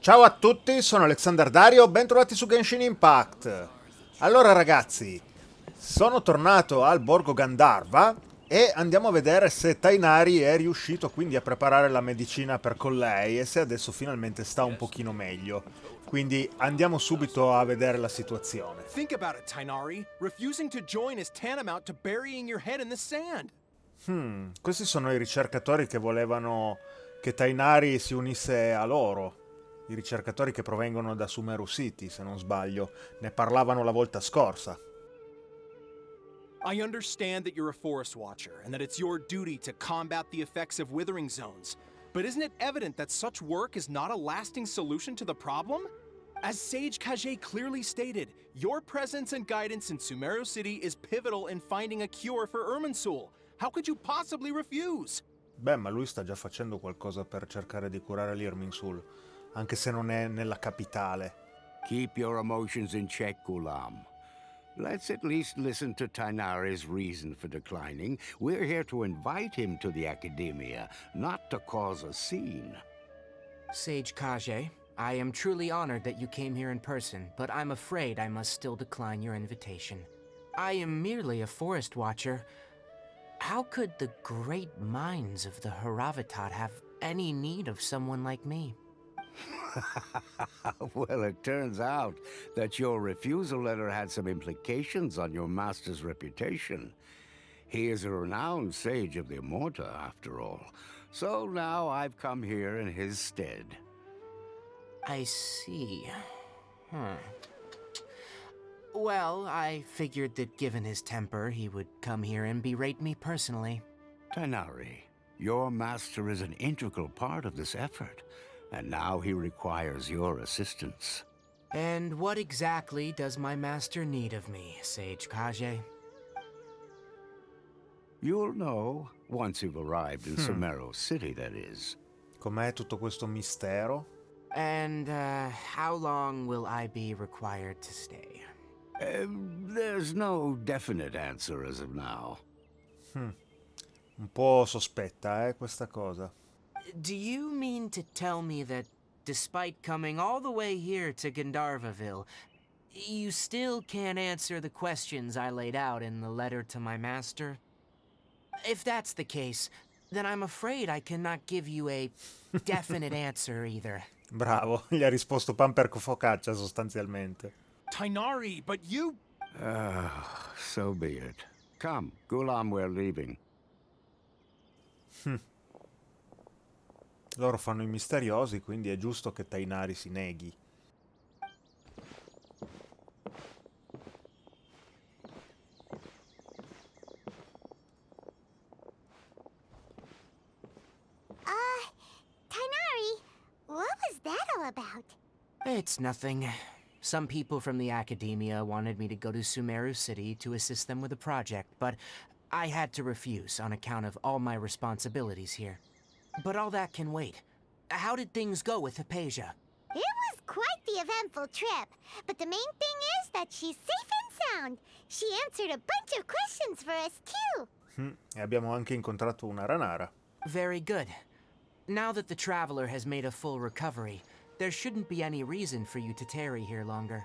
Ciao a tutti, sono alexanderdario, bentrovati su GENSHIN IMPACT. Allora ragazzi, sono tornato al borgo Gandharva e andiamo a vedere se Tighnari è riuscito quindi a preparare la medicina per Collei e se adesso finalmente sta un pochino meglio. Quindi andiamo subito a vedere la situazione. Think about it, Tighnari. Refusing to join is tantamount to burying your head in the sand. Questi sono i ricercatori che volevano che Tighnari si unisse a loro. I ricercatori che provengono da Sumeru City, se non sbaglio. Ne parlavano la volta scorsa. I understand that you're a forest watcher and that it's your duty to combat the effects of withering zones. But isn't it evident that such work is not a lasting solution to the problem? As Sage Kage clearly stated, your presence and guidance in Sumeru City is pivotal in finding a cure for Irminsul. How could you possibly refuse? Beh, ma lui sta già facendo qualcosa per cercare di curare l'Irminsul, anche se non è nella capitale. Keep your emotions in check, Ghulam. Let's at least listen to Tighnari's reason for declining. We're here to invite him to the Academia, not to cause a scene. Sage Kage, I am truly honored that you came here in person, but I'm afraid I must still decline your invitation. I am merely a forest watcher. How could the great minds of the Haravatat have any need of someone like me? Well, it turns out that your refusal letter had some implications on your master's reputation. He is a renowned sage of the Immorta, after all. So now I've come here in his stead. I see. Well, I figured that given his temper, he would come here and berate me personally. Tighnari, your master is an integral part of this effort, and now he requires your assistance. And what exactly does my master need of me, Sage Kage? You'll know once you've arrived in Sumeru City, that is. Com'è tutto questo mistero? And, how long will I be required to stay? There's no definite answer as of now. Un po' sospetta, questa cosa. Do you mean to tell me that, despite coming all the way here to Gandharvaville, you still can't answer the questions I laid out in the letter to my master? If that's the case, then I'm afraid I cannot give you a definite answer either. Bravo, gli ha risposto pan per focaccia sostanzialmente. Tighnari, but you... So be it. Come, Ghulam, we're leaving. Loro fanno i misteriosi, quindi è giusto che Tighnari si neghi. Tighnari, what was that all about? It's nothing. Some people from the Academia wanted me to go to Sumeru City to assist them with a project, but I had to refuse on account of all my responsibilities here. But all that can wait. How did things go with Hypatia? It was quite the eventful trip, but the main thing is that she's safe and sound. She answered a bunch of questions for us too. E abbiamo anche incontrato una ranara. Very good. Now that the Traveler has made a full recovery, there shouldn't be any reason for you to tarry here longer.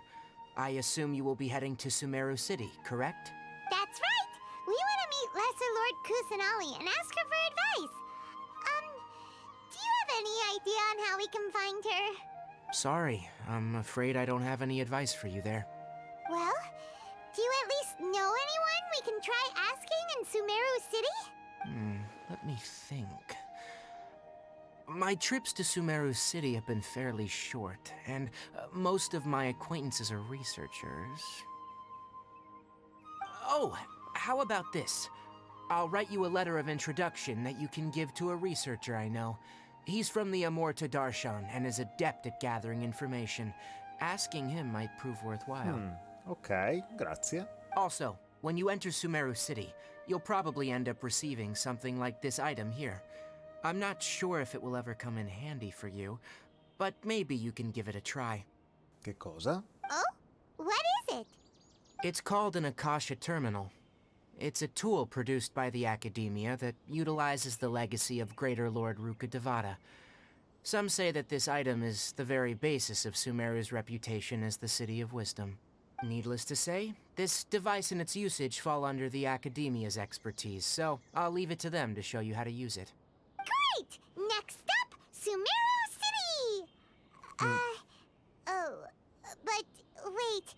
I assume you will be heading to Sumeru City, correct? That's right. We want to meet Lesser Lord Kusanali and ask her for advice. Do you have any idea on how we can find her? Sorry, I'm afraid I don't have any advice for you there. Well, do you at least know anyone we can try asking in Sumeru City? Let me think. My trips to Sumeru City have been fairly short, and most of my acquaintances are researchers. Oh, how about this? I'll write you a letter of introduction that you can give to a researcher I know. He's from the Immorta Darshan and is adept at gathering information. Asking him might prove worthwhile. Ok, grazie. Also, when you enter Sumeru City, you'll probably end up receiving something like this item here. I'm not sure if it will ever come in handy for you, but maybe you can give it a try. Che cosa? Oh? What is it? It's called an Akasha Terminal. It's a tool produced by the Academia that utilizes the legacy of Greater Lord Rukkhadevata. Some say that this item is the very basis of Sumeru's reputation as the City of Wisdom. Needless to say, this device and its usage fall under the Academia's expertise, so I'll leave it to them to show you how to use it. Great! Next up, Sumeru City! But wait,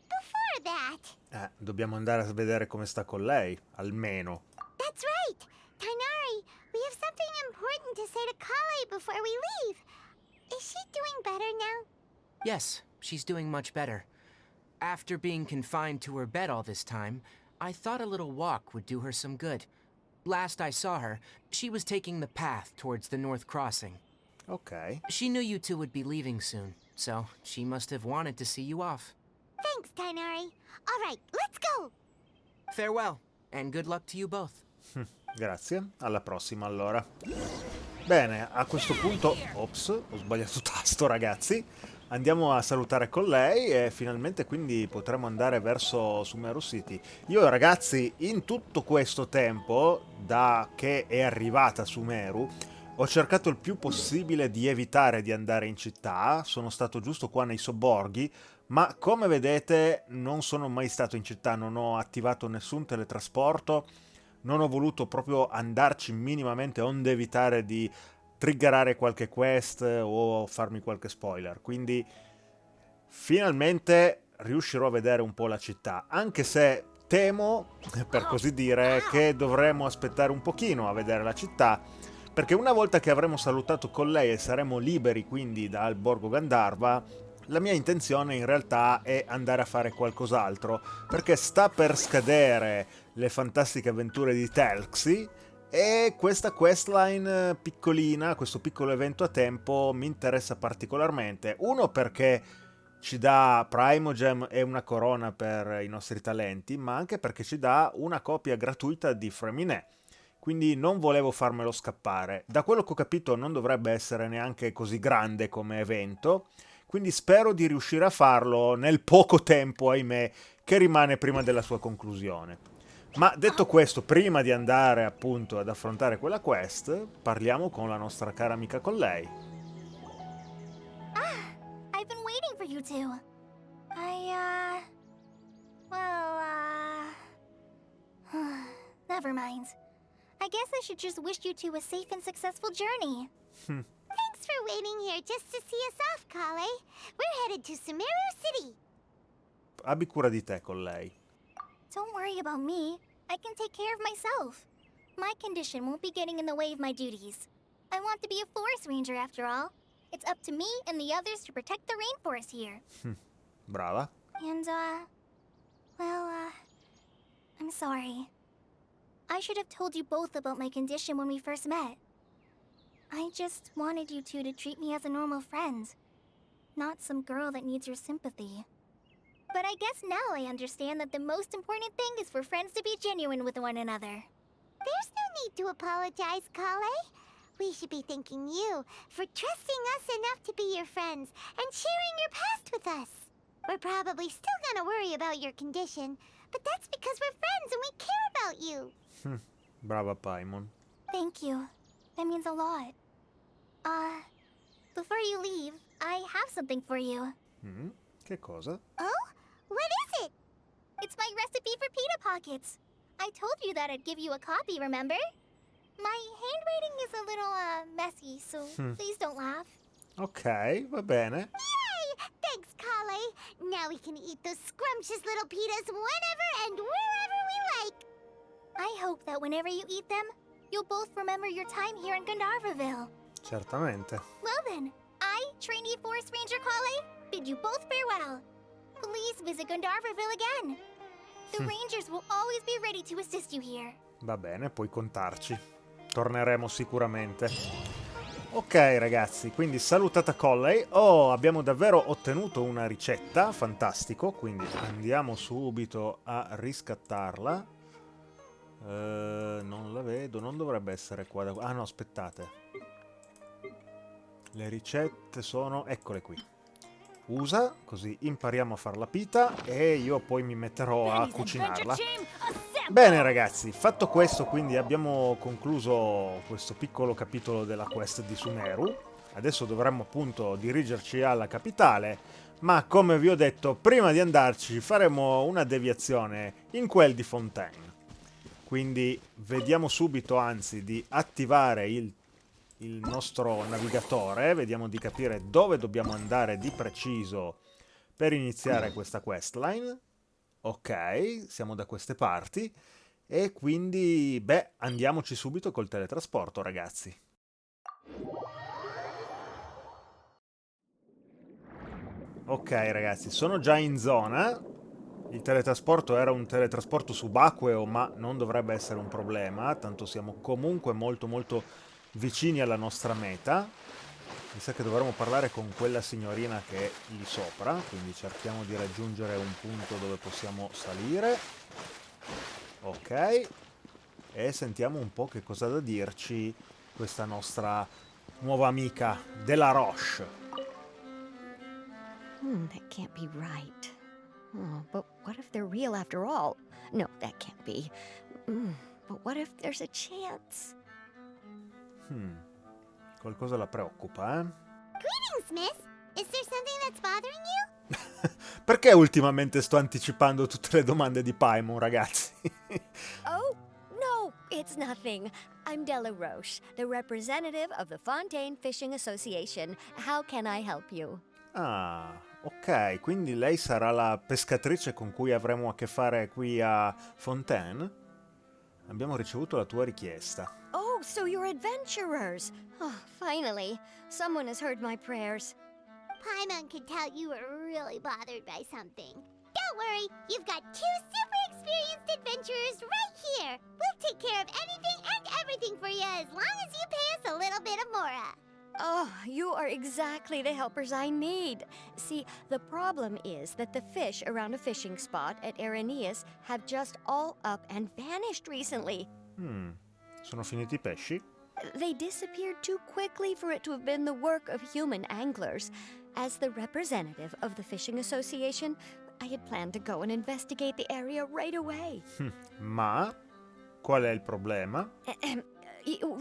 before that... Dobbiamo andare a vedere come sta Collei, almeno. That's right! Tighnari, we have something important to say to Collei before we leave. Is she doing better now? Yes, she's doing much better. After being confined to her bed all this time, I thought a little walk would do her some good. Last I saw her, she was taking the path towards the North Crossing. Ok. She knew you two would be leaving soon, so she must have wanted to see you off. Thanks, Tighnari. All right, let's go! Farewell, and good luck to you both. Grazie, alla prossima allora. Bene, a questo punto... Ops, ho sbagliato tasto ragazzi. Andiamo a salutare Collei e finalmente quindi potremo andare verso Sumeru City. Io ragazzi, in tutto questo tempo, da che è arrivata Sumeru, ho cercato il più possibile di evitare di andare in città. Sono stato giusto qua nei sobborghi, ma come vedete non sono mai stato in città, non ho attivato nessun teletrasporto, non ho voluto proprio andarci minimamente onde evitare di triggerare qualche quest o farmi qualche spoiler, quindi finalmente riuscirò a vedere un po' la città, anche se temo, per così dire, che dovremo aspettare un pochino a vedere la città, perché una volta che avremo salutato Collei e saremo liberi quindi dal borgo Gandharva, la mia intenzione in realtà è andare a fare qualcos'altro, perché sta per scadere le fantastiche avventure di Thelxie e questa questline piccolina, questo piccolo evento a tempo mi interessa particolarmente. Uno perché ci dà Primogem e una corona per i nostri talenti, ma anche perché ci dà una copia gratuita di Freminet. Quindi non volevo farmelo scappare. Da quello che ho capito non dovrebbe essere neanche così grande come evento, quindi spero di riuscire a farlo nel poco tempo, ahimè, che rimane prima della sua conclusione. Ma detto questo, prima di andare appunto ad affrontare quella quest, parliamo con la nostra cara amica Collei. I've been waiting for you two. Never mind. I guess I should just wish you two a safe and successful journey. Thanks for waiting here just to see us off, Collei. We're headed to Sumeru City. Abbi cura di te, Collei. Don't worry about me. I can take care of myself. My condition won't be getting in the way of my duties. I want to be a forest ranger after all. It's up to me and the others to protect the rainforest here. Brava. And, I'm sorry. I should have told you both about my condition when we first met. I just wanted you two to treat me as a normal friend, not some girl that needs your sympathy. But I guess now I understand that the most important thing is for friends to be genuine with one another. There's no need to apologize, Collei. We should be thanking you for trusting us enough to be your friends and sharing your past with us. We're probably still gonna worry about your condition, but that's because we're friends and we care about you. Brava Paimon. Thank you. That means a lot. Before you leave, I have something for you. Che cosa? Oh? What is it? It's my recipe for pita pockets. I told you that I'd give you a copy, remember? My handwriting is a little, messy, so please don't laugh. Ok, va bene. Yay! Thanks, Collei. Now we can eat those scrumptious little pitas whenever and wherever we like. I hope that whenever you eat them, you'll both remember your time here in Gandharvaville. Certamente. Well then, I, trainee Forest Ranger Collei, bid you both farewell. Please visit Gandharvaville again. The Rangers will always be ready to assist you here. Va bene, puoi contarci. Torneremo sicuramente. Ok ragazzi, quindi salutata Collei. Oh, abbiamo davvero ottenuto una ricetta, fantastico, quindi andiamo subito a riscattarla. Non la vedo, non dovrebbe essere qua. Ah no, aspettate. Le ricette sono... eccole qui. Usa, così impariamo a far la pita e io poi mi metterò a cucinarla. Bene ragazzi, fatto questo, quindi abbiamo concluso questo piccolo capitolo della Quest di Sumeru. Adesso dovremmo appunto dirigerci alla capitale, ma come vi ho detto, prima di andarci faremo una deviazione in quel di Fontaine. Quindi vediamo subito, anzi, di attivare il nostro navigatore, vediamo di capire dove dobbiamo andare di preciso per iniziare questa questline. Ok, siamo da queste parti e quindi, beh, andiamoci subito col teletrasporto, ragazzi. Ok, ragazzi, sono già in zona. Il teletrasporto era un teletrasporto subacqueo, ma non dovrebbe essere un problema, tanto siamo comunque molto molto vicini alla nostra meta. Mi sa che dovremmo parlare con quella signorina che è lì sopra, quindi cerchiamo di raggiungere un punto dove possiamo salire. Ok, e sentiamo un po' che cosa ha da dirci questa nostra nuova amica della Roche. That can't be right. Oh, but what if they're real after all? No, that can't be. But what if there's a chance? Qualcosa la preoccupa, eh? Greetings, miss. Is there something that's bothering you? Perché ultimamente sto anticipando tutte le domande di Paimon, ragazzi? Oh, no, it's nothing. I'm Della Roche, the representative of the Fontaine Fishing Association. How can I help you? Ah, ok, quindi lei sarà la pescatrice con cui avremo a che fare qui a Fontaine? Abbiamo ricevuto la tua richiesta. Oh, so you're adventurers. Oh, finally, someone has heard my prayers. Paimon could tell you were really bothered by something. Don't worry, you've got 2 super experienced adventurers right here. We'll take care of anything and everything for you as long as you pay us a little bit of mora. Oh, you are exactly the helpers I need. See, the problem is that the fish around a fishing spot at Araneus have just all up and vanished recently. Sono finiti i pesci? They disappeared too quickly for it to have been the work of human anglers. As the representative of the Fishing Association, I had planned to go and investigate the area right away. Ma qual è il problema?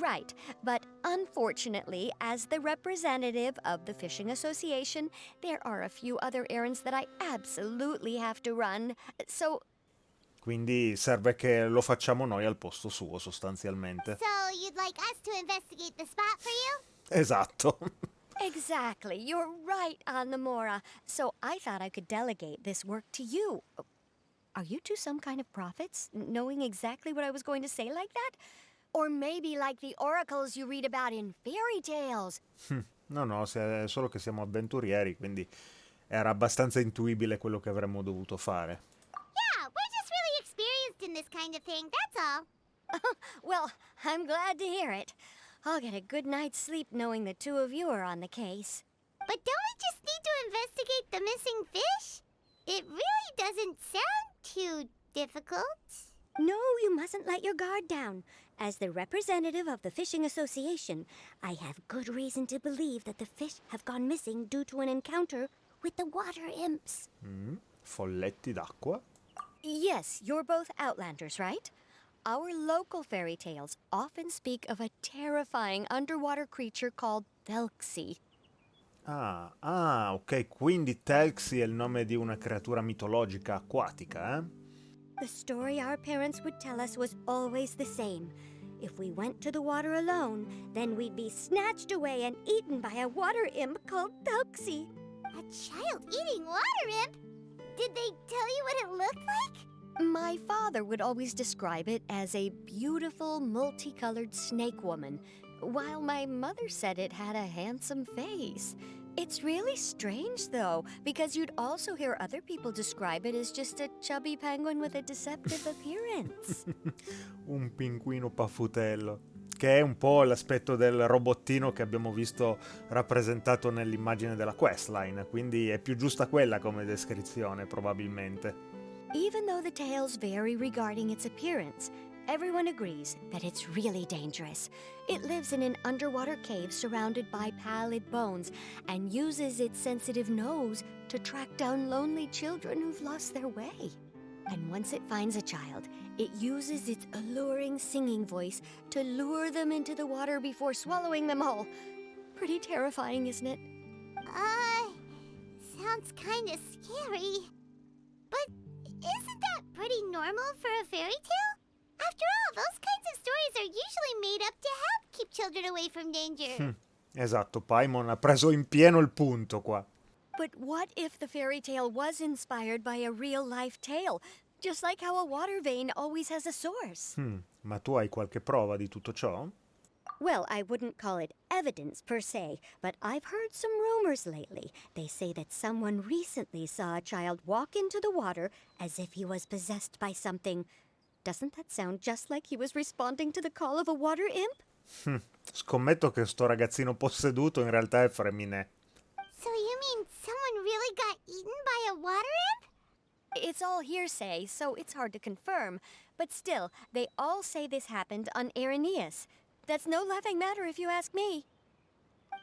Right, but unfortunately, as the representative of the Fishing Association, there are a few other errands that I absolutely have to run. So, Quindi serve che lo facciamo noi al posto suo, sostanzialmente. So, you'd like us to investigate the spot for you? Esatto. exactly, you're right on the Mora. So I thought I could delegate this work to you. Are you two some kind of prophets, knowing exactly what I was going to say like that? Or maybe like the oracles you read about in fairy tales? No, è solo che siamo avventurieri, quindi era abbastanza intuibile quello che avremmo dovuto fare. Yeah, we're just really experienced in this kind of thing, that's all. Well, I'm glad to hear it. I'll get a good night's sleep knowing the two of you are on the case. But don't we just need to investigate the missing fish? It really doesn't sound too difficult. No, you mustn't let your guard down. As the representative of the Fishing Association, I have good reason to believe that the fish have gone missing due to an encounter with the water imps. Folletti d'acqua? Yes, you're both Outlanders, right? Our local fairy tales often speak of a terrifying underwater creature called Thelxie. Ok, quindi Thelxie è il nome di una creatura mitologica acquatica, eh? The story our parents would tell us was always the same. If we went to the water alone, then we'd be snatched away and eaten by a water imp called Thelxie. A child-eating water imp? Did they tell you what it looked like? My father would always describe it as a beautiful, multicolored snake woman, while my mother said it had a handsome face. It's really strange, though, because you'd also hear other people describe it as just a chubby penguin with a deceptive appearance. Un pinguino paffutello, che è un po' l'aspetto del robottino che abbiamo visto rappresentato nell'immagine della questline, quindi è più giusta quella come descrizione, probabilmente. Even though the tales vary regarding its appearance, everyone agrees that it's really dangerous. It lives in an underwater cave surrounded by pallid bones and uses its sensitive nose to track down lonely children who've lost their way. And once it finds a child, it uses its alluring singing voice to lure them into the water before swallowing them all. Pretty terrifying, isn't it? Sounds kinda scary. But isn't that pretty normal for a fairy tale? After all, those kinds of stories are usually made up to help keep children away from danger. Esatto, Paimon ha preso in pieno il punto qua. But what if the fairy tale was inspired by a real-life tale? Just like how a water vein always has a source. Ma tu hai qualche prova di tutto ciò? Well, I wouldn't call it evidence per se, but I've heard some rumors lately. They say that someone recently saw a child walk into the water as if he was possessed by something. Doesn't that sound just like he was responding to the call of a water imp? Scommetto che sto ragazzino posseduto in realtà è Freminet. So you mean someone really got eaten by a water imp? It's all hearsay, so it's hard to confirm. But still, they all say this happened on Irenaeus. That's no laughing matter if you ask me.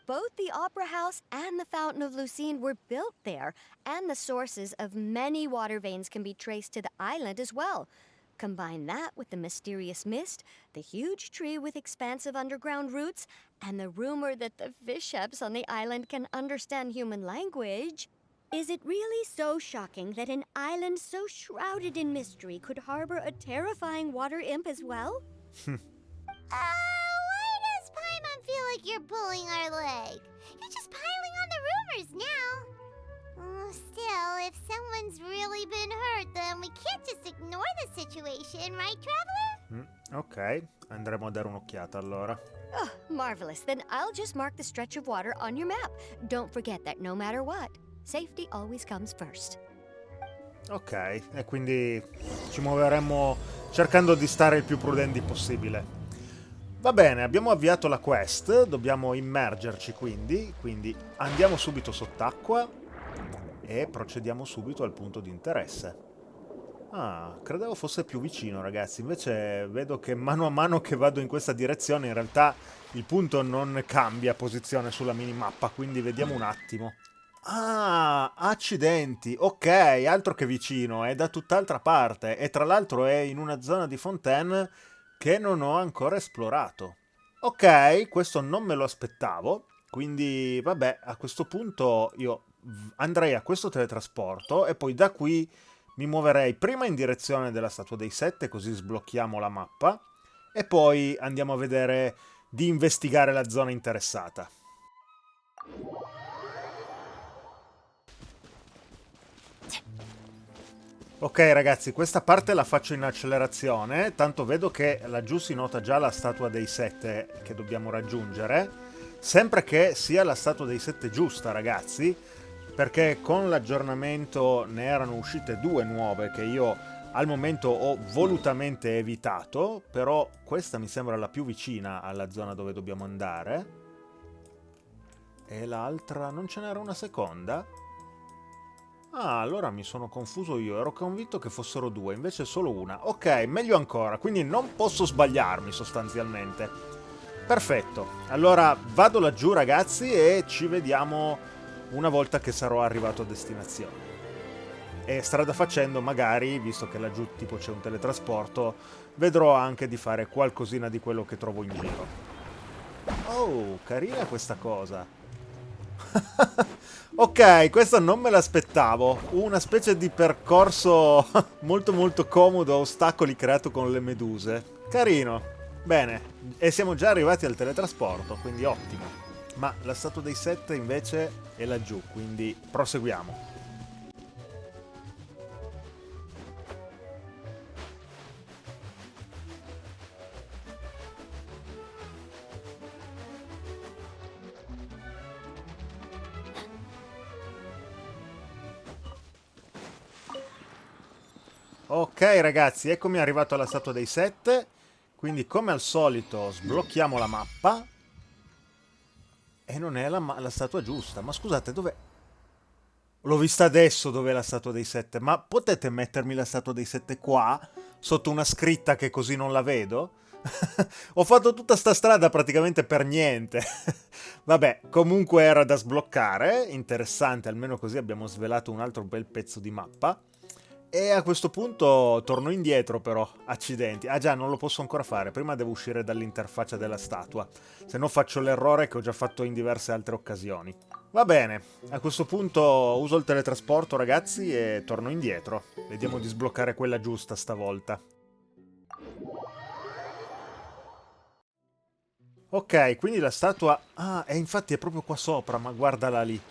Both the Opera House and the Fountain of Lucine were built there, and the sources of many water veins can be traced to the island as well. Combine that with the mysterious mist, the huge tree with expansive underground roots, and the rumor that the fish-heps on the island can understand human language. Is it really so shocking that an island so shrouded in mystery could harbor a terrifying water imp as well? Why does Paimon feel like you're pulling our leg? You're just piling on the rumors now. Still, if someone's really been hurt, then we can't just ignore the situation, right, Traveler? Ok, andremo a dare un'occhiata allora. Oh, marvelous. Then I'll just mark the stretch of water on your map. Don't forget that no matter what, safety always comes first. Ok, e quindi ci muoveremo cercando di stare il più prudenti possibile. Va bene, abbiamo avviato la quest, dobbiamo immergerci quindi andiamo subito sott'acqua e procediamo subito al punto di interesse. Ah, credevo fosse più vicino, ragazzi, invece vedo che mano a mano che vado in questa direzione in realtà il punto non cambia posizione sulla minimappa, quindi vediamo un attimo. Ah, accidenti, ok, altro che vicino, è da tutt'altra parte e tra l'altro è in una zona di Fontaine che non ho ancora esplorato. Ok, questo non me lo aspettavo, quindi vabbè, a questo punto io andrei a questo teletrasporto e poi da qui mi muoverei prima in direzione della Statua dei Sette, così sblocchiamo la mappa, e poi andiamo a vedere di investigare la zona interessata. Ok ragazzi, questa parte la faccio in accelerazione, tanto vedo che laggiù si nota già la Statua dei Sette che dobbiamo raggiungere, sempre che sia la Statua dei Sette giusta, ragazzi, perché con l'aggiornamento ne erano uscite due nuove che io al momento ho volutamente evitato, però questa mi sembra la più vicina alla zona dove dobbiamo andare. E l'altra, non ce n'era una seconda? Ah, allora mi sono confuso io, ero convinto che fossero due, invece solo una. Ok, meglio ancora, quindi non posso sbagliarmi sostanzialmente. Perfetto, allora vado laggiù ragazzi e ci vediamo una volta che sarò arrivato a destinazione. E strada facendo magari, visto che laggiù tipo c'è un teletrasporto, vedrò anche di fare qualcosina di quello che trovo in giro. Oh, carina questa cosa. Ok, questo non me l'aspettavo. Una specie di percorso molto molto comodo a ostacoli creato con le meduse. Carino. Bene, e siamo già arrivati al teletrasporto, quindi ottimo. Ma la Statua dei Sette invece è laggiù, quindi proseguiamo. Ok ragazzi, eccomi arrivato alla Statua dei Sette, quindi come al solito sblocchiamo la mappa e non è la statua giusta. Ma scusate, dov'è? L'ho vista adesso dov'è la Statua dei Sette, ma potete mettermi la Statua dei Sette qua, sotto una scritta che così non la vedo? Ho fatto tutta sta strada praticamente per niente. Vabbè, comunque era da sbloccare, interessante, almeno così abbiamo svelato un altro bel pezzo di mappa. E a questo punto torno indietro però, accidenti. Ah già, non lo posso ancora fare, prima devo uscire dall'interfaccia della statua, se no faccio l'errore che ho già fatto in diverse altre occasioni. Va bene, a questo punto uso il teletrasporto ragazzi e torno indietro. Vediamo di sbloccare quella giusta stavolta. Ok, quindi la statua... Ah, e infatti è proprio qua sopra, ma guardala lì.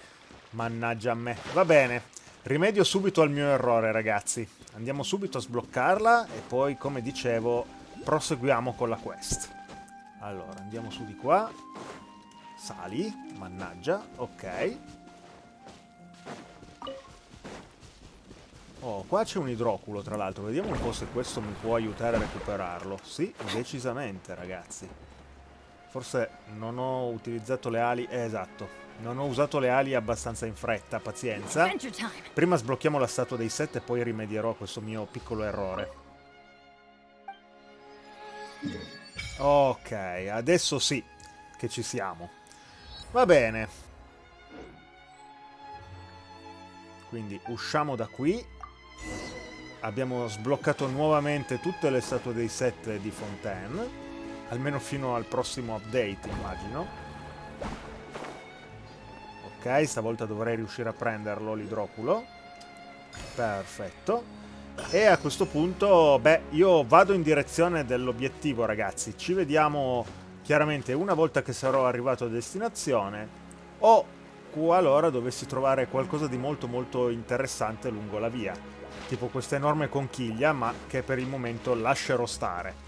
Mannaggia a me. Va bene. Rimedio subito al mio errore, ragazzi. Andiamo subito a sbloccarla e poi, come dicevo, proseguiamo con la quest. Allora, andiamo su di qua. Sali, mannaggia, ok. Oh, qua c'è un idroculo, tra l'altro. Vediamo un po' se questo mi può aiutare a recuperarlo. Sì, decisamente, ragazzi. Forse non ho utilizzato le ali... esatto. Non ho usato le ali abbastanza in fretta, pazienza. Prima sblocchiamo la statua dei 7 e poi rimedierò a questo mio piccolo errore. Ok, adesso sì che ci siamo. Va bene. Quindi usciamo da qui. Abbiamo sbloccato nuovamente tutte le statue dei 7 di Fontaine. Almeno fino al prossimo update, immagino. Ok, stavolta dovrei riuscire a prenderlo l'idroculo. Perfetto. E a questo punto, beh, io vado in direzione dell'obiettivo, ragazzi. Ci vediamo chiaramente una volta che sarò arrivato a destinazione o qualora dovessi trovare qualcosa di molto molto interessante lungo la via. Tipo questa enorme conchiglia, ma che per il momento lascerò stare.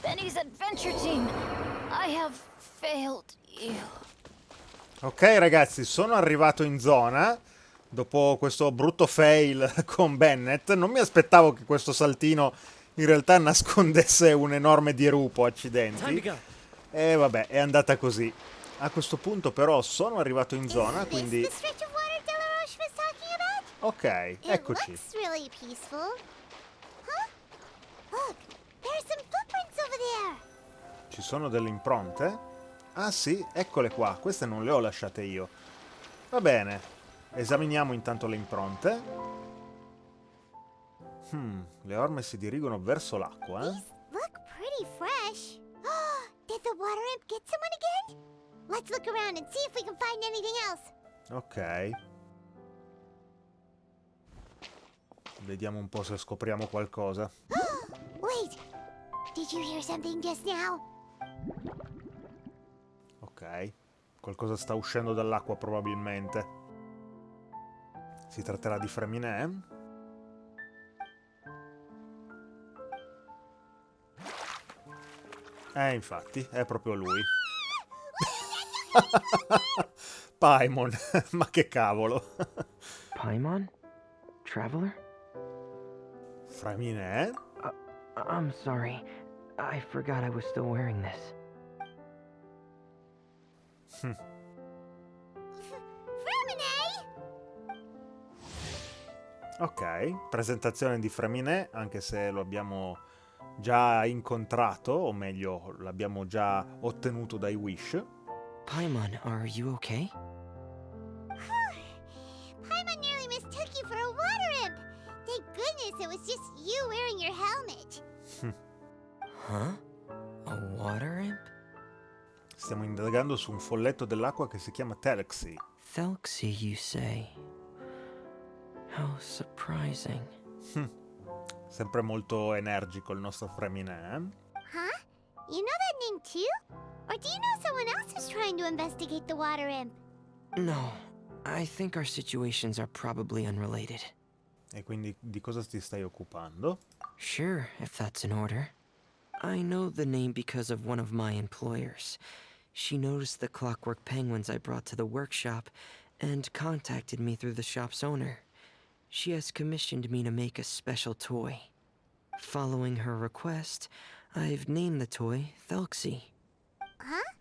Benny's adventure team. I have failed you. Ok ragazzi, sono arrivato in zona dopo questo brutto fail con Bennett. Non mi aspettavo che questo saltino in realtà nascondesse un enorme dirupo, accidenti. E vabbè, è andata così. A questo punto però sono arrivato in zona, quindi... Ok, eccoci. Ci sono delle impronte? Ah sì, eccole qua. Queste non le ho lasciate io. Va bene. Esaminiamo intanto le impronte. Le orme si dirigono verso l'acqua, eh? Look pretty fresh. Did the water imp get someone again? Let's look around and see if we can find anything else. Ok. Vediamo un po' se scopriamo qualcosa. Wait. Did you hear something just now? Ok. Qualcosa sta uscendo dall'acqua probabilmente. Si tratterà di Freminet? Infatti, è proprio lui. Paimon, ma che cavolo. Paimon? Traveler? Freminet? I'm sorry. I forgot I was still wearing this. Freminet! Ok, presentazione di Freminet, anche se lo abbiamo già incontrato, o meglio, l'abbiamo già ottenuto dai Wish. Paimon, are you okay? Paimon nearly mistook you for a water imp. Thank goodness it was just you wearing your helmet. Huh? A water imp? Stiamo indagando su un folletto dell'acqua che si chiama Thelxie. Thelxie, you say? How surprising. Sempre molto energico il nostro Freminet, eh? Huh? You know that name too? Or do you know someone else who's trying to investigate the water imp? No, I think our situations are probably unrelated. E quindi di cosa ti stai occupando? Sure, if that's in order. I know the name because of one of my employers. She noticed the clockwork penguins I brought to the workshop and contacted me through the shop's owner. She has commissioned me to make a special toy. Following her request, I've named the toy Thelxie. Huh?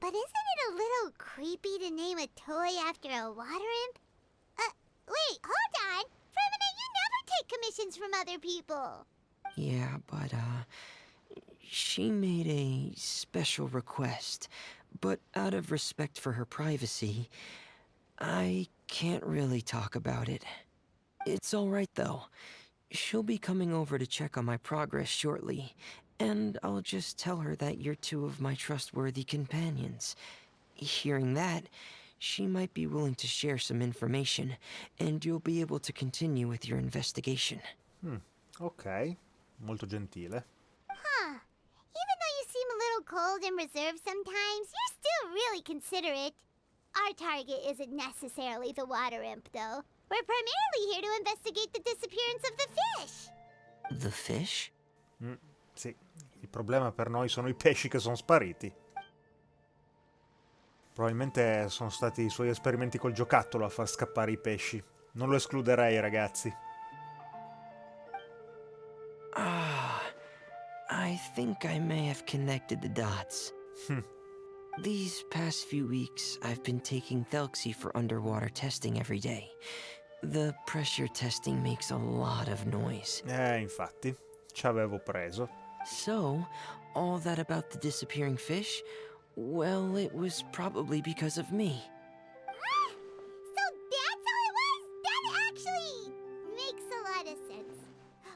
But isn't it a little creepy to name a toy after a water imp? Wait, hold on! Freminet, you never take commissions from other people! Yeah, but, she made a special request, but out of respect for her privacy, I can't really talk about it. It's alright though. She'll be coming over to check on my progress shortly, and I'll just tell her that you're two of my trustworthy companions. Hearing that, she might be willing to share some information, and you'll be able to continue with your investigation. Ok, molto gentile. Huh. Even though you seem a little cold and reserved sometimes, you're still really considerate. Our target isn't necessarily the water imp, though. We're primarily here to investigate the disappearance of the fish. The fish? Sì, il problema per noi sono i pesci che sono spariti. Probabilmente sono stati i suoi esperimenti col giocattolo a far scappare i pesci. Non lo escluderei, ragazzi. I think I may have connected the dots. These past few weeks, I've been taking Thelxie for underwater testing every day. The pressure testing makes a lot of noise. Infatti, ci avevo preso. So, all that about the disappearing fish? Well, it was probably because of me. So that's how it was? That actually makes a lot of sense.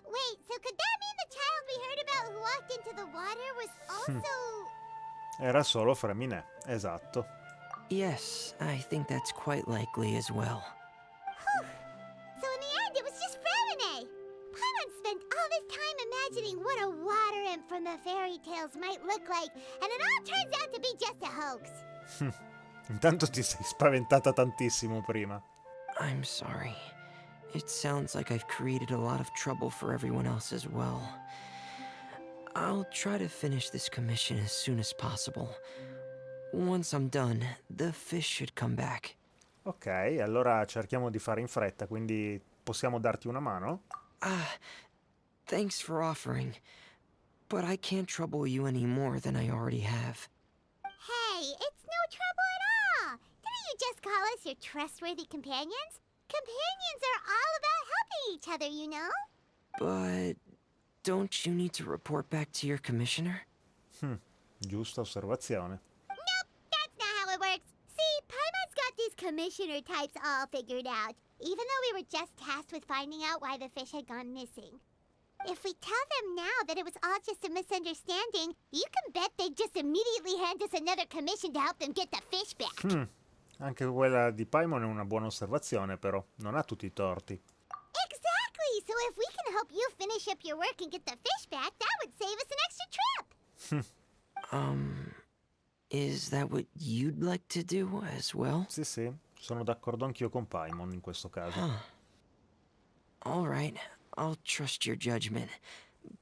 Wait, so could that mean the child we heard about who walked into the water was also... Era solo Freminet, esatto. Yes, I think that's quite likely as well. So in the end, it was just Freminet! Paimon spent all this time imagining what a water imp from the fairy tales might look like, and it all turns out to be just a hoax. Intanto ti sei spaventata tantissimo prima. I'm sorry. It sounds like I've created a lot of trouble for everyone else as well. I'll try to finish this commission as soon as possible. Once I'm done, the fish should come back. Ok, allora cerchiamo di fare in fretta, quindi possiamo darti una mano? Thanks for offering, but I can't trouble you any more than I already have. Hey, it's no trouble at all! Didn't you just call us your trustworthy companions? Companions are all about helping each other, you know? But don't you need to report back to your commissioner? Giusta osservazione. Nope, that's not how it works. See, Paimon's got these commissioner types all figured out, even though we were just tasked with finding out why the fish had gone missing. If we tell them now that it was all just a misunderstanding, you can bet they'd just immediately hand us another commission to help them get the fish back. Anche quella di Paimon è una buona osservazione, però. Non ha tutti i torti. Exactly! So if we can help you finish up your work and get the fish back, that would save us an extra trip! Is that what you'd like to do as well? Sì, sì, sono d'accordo anch'io con Paimon in questo caso. All right, I'll trust your judgment.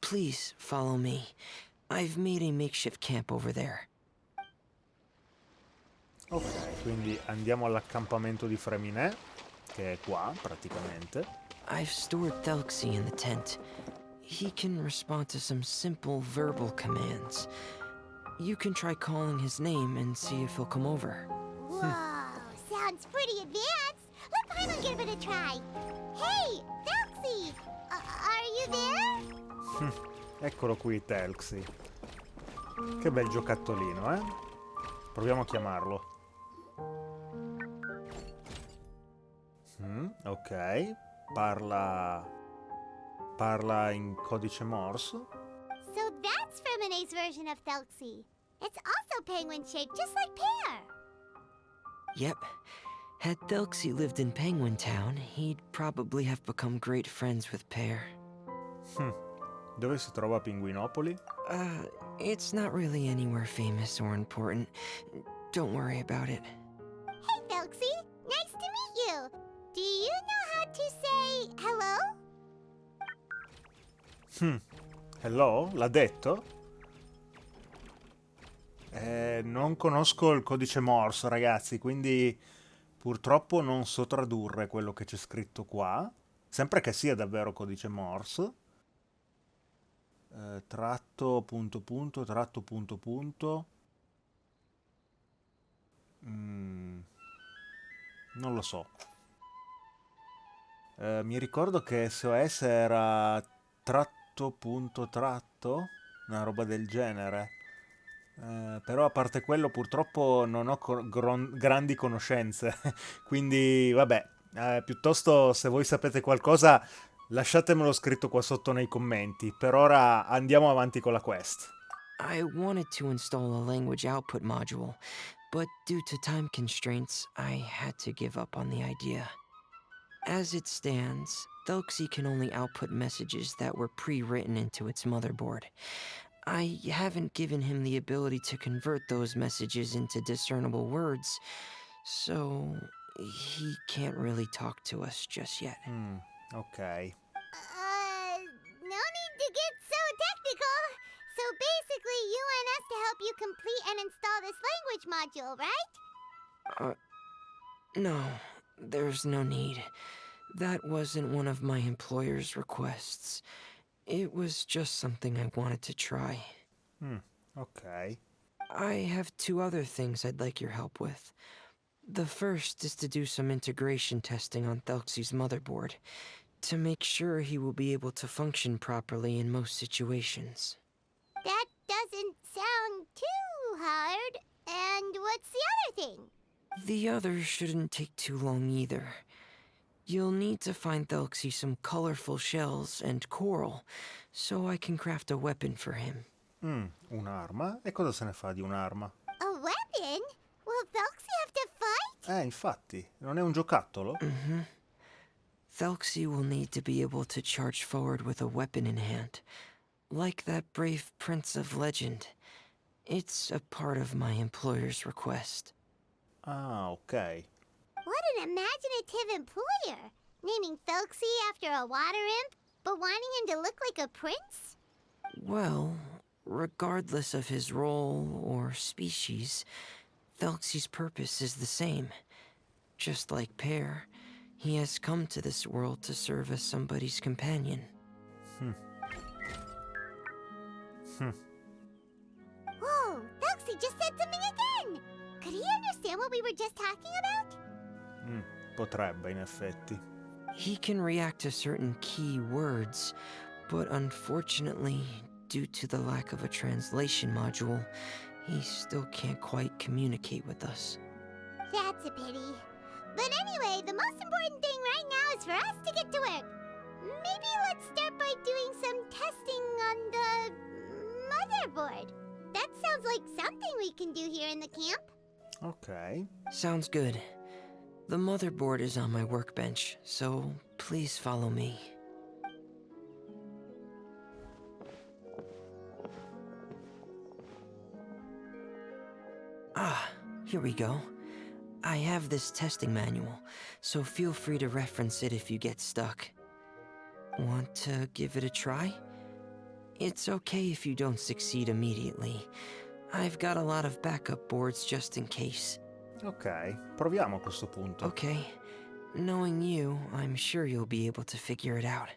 Please follow me. I've made a makeshift camp over there. Ok, quindi andiamo all'accampamento di Freminet, che è qua, praticamente. I've stored Thelxie in the tent. He can respond to some simple verbal commands. You can try calling his name and see if he'll come over. Whoa, sounds pretty advanced. Let Paimon give it a try. Hey, Thelxie! Are you there? Eccolo qui, Thelxie. Che bel giocattolino, eh? Proviamo a chiamarlo. Ok, parla in codice Morse. So that's Freminet's version of Thelxie. It's also penguin-shaped, just like Pear. Yep. Had Thelxie lived in Penguin Town, he'd probably have become great friends with Pear. Dove si trova Pinguinopoli? It's not really anywhere famous or important. Don't worry about it. Hey, Thelxie! Nice to meet you! Do you know how to say hello? Hello? L'ha detto? Non conosco il codice Morse, ragazzi, quindi purtroppo non so tradurre quello che c'è scritto qua. Sempre che sia davvero codice Morse. Tratto, punto, punto, tratto, punto, punto. Non lo so. Mi ricordo che SOS era tratto, punto, tratto, una roba del genere. Però a parte quello purtroppo non ho grandi conoscenze, quindi vabbè, piuttosto se voi sapete qualcosa lasciatemelo scritto qua sotto nei commenti. Per ora andiamo avanti con la quest. I wanted to install a language output module, but due to time constraints, I had to give up on the idea. As it stands, Thelxie can only output messages that were pre-written into its motherboard. I haven't given him the ability to convert those messages into discernible words, so he can't really talk to us just yet. Ok. No need to get so technical. So basically, you want us to help you complete and install this language module, right? No, there's no need. That wasn't one of my employer's requests. It was just something I wanted to try. Ok. I have two other things I'd like your help with. The first is to do some integration testing on Thelxie's motherboard, to make sure he will be able to function properly in most situations. That doesn't sound too hard. And what's the other thing? The other shouldn't take too long either. You'll need to find Thelxie some colorful shells and coral, so I can craft a weapon for him. Un'arma? E cosa se ne fa di un'arma? A weapon? Will Thelxie have to fight? Infatti, non è un giocattolo? Thelxie will need to be able to charge forward with a weapon in hand, like that brave prince of legend. It's a part of my employer's request. Ah, ok. What an imaginative employer! Naming Thelxie after a water imp, but wanting him to look like a prince? Well, regardless of his role or species, Thelxie's purpose is the same. Just like Pear, he has come to this world to serve as somebody's companion. Whoa, Thelxie just said something again! Could he understand what we were just talking about? Potrebbe, in effetti. He can react to certain key words, but unfortunately, due to the lack of a translation module, he still can't quite communicate with us. That's a pity. But anyway, the most important thing right now is for us to get to work. Maybe let's start by doing some testing on the motherboard. That sounds like something we can do here in the camp. Ok. Sounds good. The motherboard is on my workbench, so please follow me. Here we go. I have this testing manual, so feel free to reference it if you get stuck. Want to give it a try? It's okay if you don't succeed immediately. I've got a lot of backup boards just in case. Ok, proviamo a questo punto. Okay. Knowing you, I'm sure you'll be able to figure it out.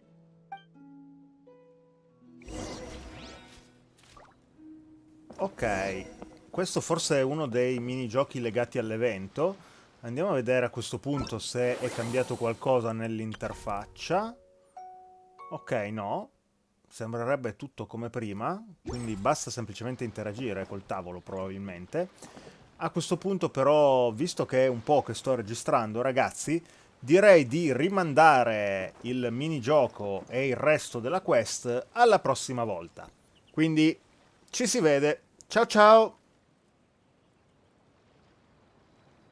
Ok, questo forse è uno dei minigiochi legati all'evento. Andiamo a vedere a questo punto se è cambiato qualcosa nell'interfaccia. Ok, no. Sembrerebbe tutto come prima, quindi basta semplicemente interagire col tavolo probabilmente. A questo punto però, visto che è un po' che sto registrando, ragazzi, direi di rimandare il minigioco e il resto della quest alla prossima volta. Quindi ci si vede. Ciao ciao!